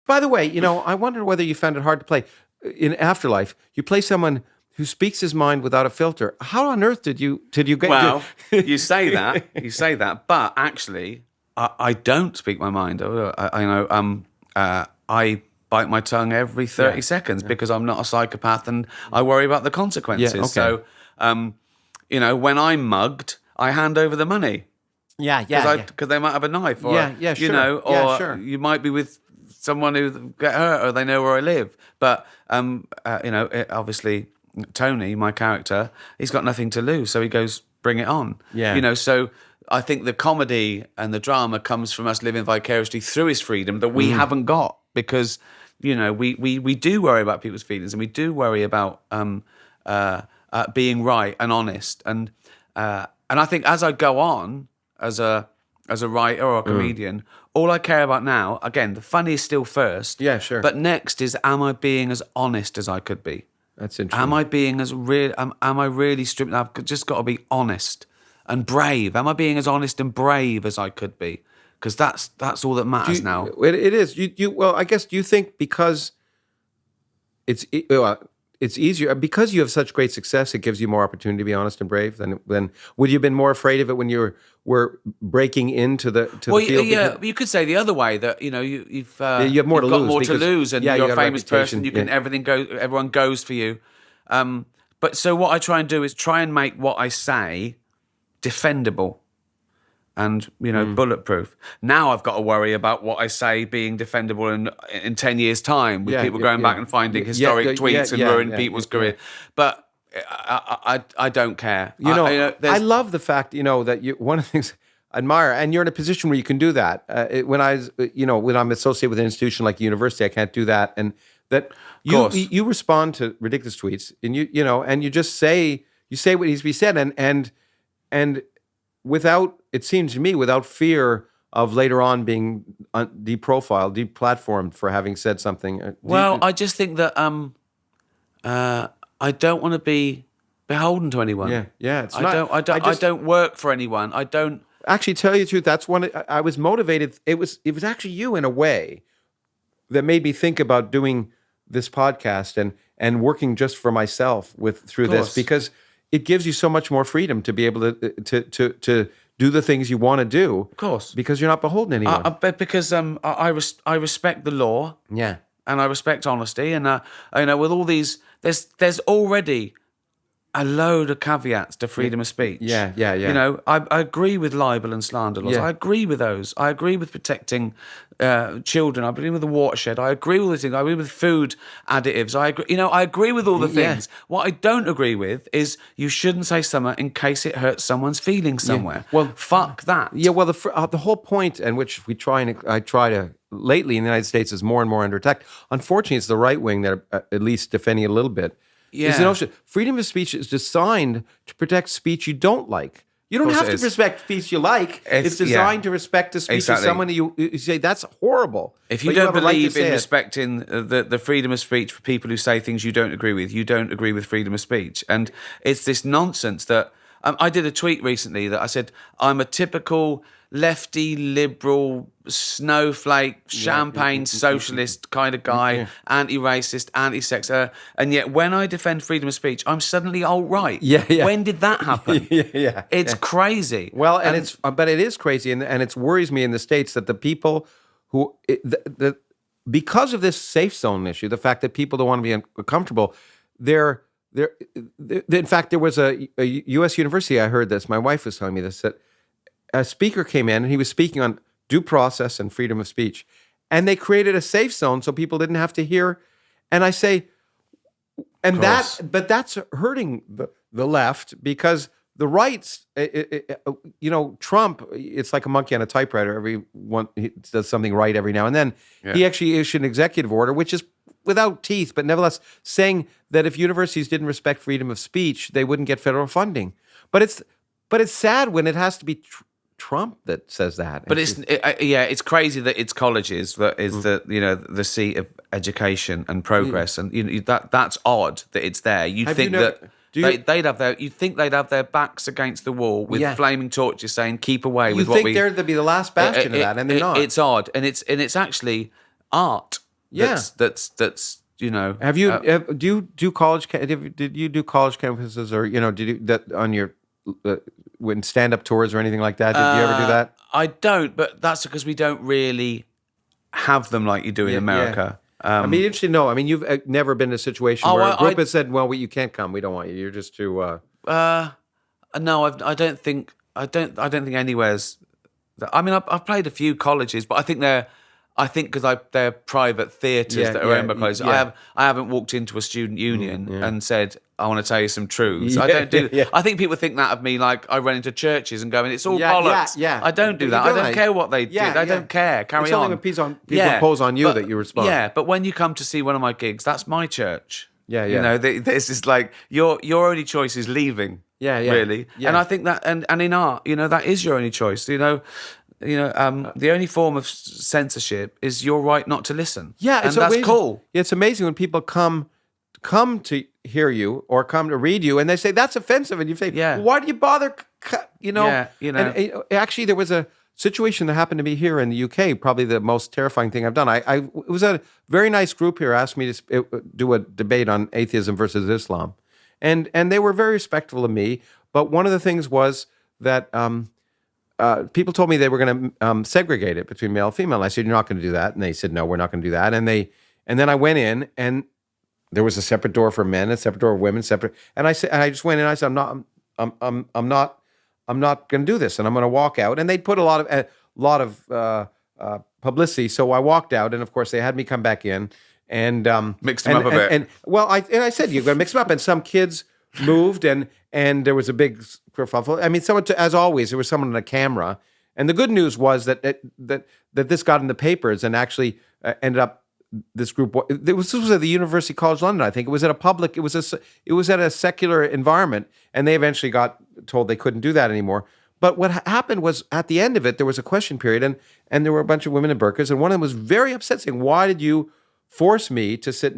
By the way, I wonder whether you found it hard to play in Afterlife. You play someone who speaks his mind without a filter. How on earth did you get? Well, you say that, but actually, I don't speak my mind. I bite my tongue every 30 seconds because I'm not a psychopath and I worry about the consequences. Yeah, okay. So, when I'm mugged, I hand over the money. Yeah. Because they might have a knife, or sure. or you might be with someone who get hurt, or they know where I live. But obviously, Tony, my character, he's got nothing to lose, so he goes, "Bring it on." Yeah. So I think the comedy and the drama comes from us living vicariously through his freedom that we haven't got, because we do worry about people's feelings, and we do worry about being right and honest, and I think as I go on as a writer or a comedian, all I care about now, again, the funny is still first. Yeah, sure. But next is, am I being as honest as I could be? That's interesting. Am I being as real? Am I really stripping? I've just got to be honest and brave. Am I being as honest and brave as I could be? Because that's all that matters now. It is. Well, I guess, do you think because it's easier because you have such great success, it gives you more opportunity to be honest and brave than would you have been more afraid of it when you were breaking into the field? Yeah, you could say the other way, that you have more to got lose more to lose, and you're a famous person. You can everyone goes for you. But so what I try and do is try and make what I say defendable and bulletproof. Now I've got to worry about what I say being defendable in 10 years' time, with people going back and finding historic tweets and ruining people's career. But I don't care. I love the fact that one of the things I admire, and you're in a position where you can do that. When I'm associated with an institution like the university, I can't do that, and that you respond to ridiculous tweets, and you just say what needs to be said, and without, it seems to me, without fear of later on being deprofiled, deplatformed for having said something. I just think that I don't want to be beholden to anyone. Yeah. I don't work for anyone. I don't. Actually, tell you the truth, that's when I was motivated. It was actually you, in a way, that made me think about doing this podcast and working just for myself through this, because it gives you so much more freedom to be able to do the things you want to do. Of course. Because you're not beholden to anyone. Because I respect the law. Yeah. And I respect honesty. And with all these, there's already a load of caveats to freedom of speech. Yeah. I agree with libel and slander laws. Yeah. I agree with those. I agree with protecting children. I agree with the watershed. I agree with all these things. I agree with food additives. I agree with all the things. Yeah. What I don't agree with is you shouldn't say something in case it hurts someone's feelings somewhere. Yeah. Well, fuck that. Yeah. Well, the whole point, and which I try to lately in the United States, is more and more under attack. Unfortunately, it's the right wing that are at least defending it a little bit. Yeah. Is the notion freedom of speech is designed to protect speech you don't like. You don't have to respect speech you like. It's designed to respect the speech of someone you say, that's horrible. If you don't believe in respecting the freedom of speech for people who say things you don't agree with, you don't agree with freedom of speech. And it's this nonsense that I did a tweet recently that I said, I'm a typical lefty, liberal, snowflake, champagne socialist kind of guy, anti-racist, anti-sex. And yet when I defend freedom of speech, I'm suddenly alt-right. Yeah. When did that happen? It's crazy. Well, but it is crazy, and it worries me in the States that the people who, because of this safe zone issue, the fact that people don't want to be uncomfortable, in fact, there was a U.S. university, I heard this, my wife was telling me this, that a speaker came in and he was speaking on due process and freedom of speech. And they created a safe zone so people didn't have to hear. And I say, but that's hurting the left, because the rights, Trump, it's like a monkey on a typewriter. Everyone he does something right every now and then. Yeah. He actually issued an executive order, which is without teeth, but nevertheless saying that if universities didn't respect freedom of speech, they wouldn't get federal funding. But it's sad when it has to be Trump that says that. But it's crazy that it's colleges that is the seat of education and progress, and that's odd that it's there. You'd think they'd have their backs against the wall with flaming torches saying "keep away" with what we. You think they'd be the last bastion of that, and they're not. It's odd, and it's actually art. Yeah. that's you know. Have you do you do college? Did you do college campuses, or did you that on your when stand up tours or anything like that? Did you ever do that? I don't, but that's because we don't really have them like you do in America. I mean, interesting to know. I mean, you've never been in a situation where a group has said, "Well, you can't come. We don't want you. You're just too." No, I don't think anywhere's. I mean, I've played a few colleges, but I think because they're private theatres that are owned by colleges. I haven't walked into a student union and said, "I want to tell you some truths." I don't do. I think people think that of me, like I run into churches and going, "It's all bollocks." I don't do that. I don't care what they do. I don't care. Carry it's on. Only when people impose on you that you respond. Yeah, but when you come to see one of my gigs, that's my church. Yeah. You know, this is like your only choice is leaving. Really. Yeah. And I think that, and in art, that is your only choice. The only form of censorship is your right not to listen. Yeah, and that's amazing. cool. It's amazing when people come to hear you or come to read you, and they say that's offensive, and you say, "Why do you bother?" And actually, there was a situation that happened to me here in the UK. Probably the most terrifying thing I've done. It was a very nice group here asked me to do a debate on atheism versus Islam, and they were very respectful of me. But one of the things was that. People told me they were going to segregate it between male and female. And I said, "You're not going to do that." And they said, "No, we're not going to do that." And then I went in, and there was a separate door for men, a separate door for women, separate. And I just went in. And I said, I'm not going to do this, and I'm going to walk out." And they'd put a lot of publicity, so I walked out, and of course they had me come back in and mixed them up a bit. I said, "You're going to mix them up," and some kids moved, and there was a big kerfuffle. I mean, as always, there was someone on a camera. And the good news was that this got in the papers and actually ended up. This group. This was at the University College London. I think it was at a public. It was at a secular environment, and they eventually got told they couldn't do that anymore. But what happened was at the end of it, there was a question period, and there were a bunch of women in burqas, and one of them was very upset, saying, "Why did you force me to sit?"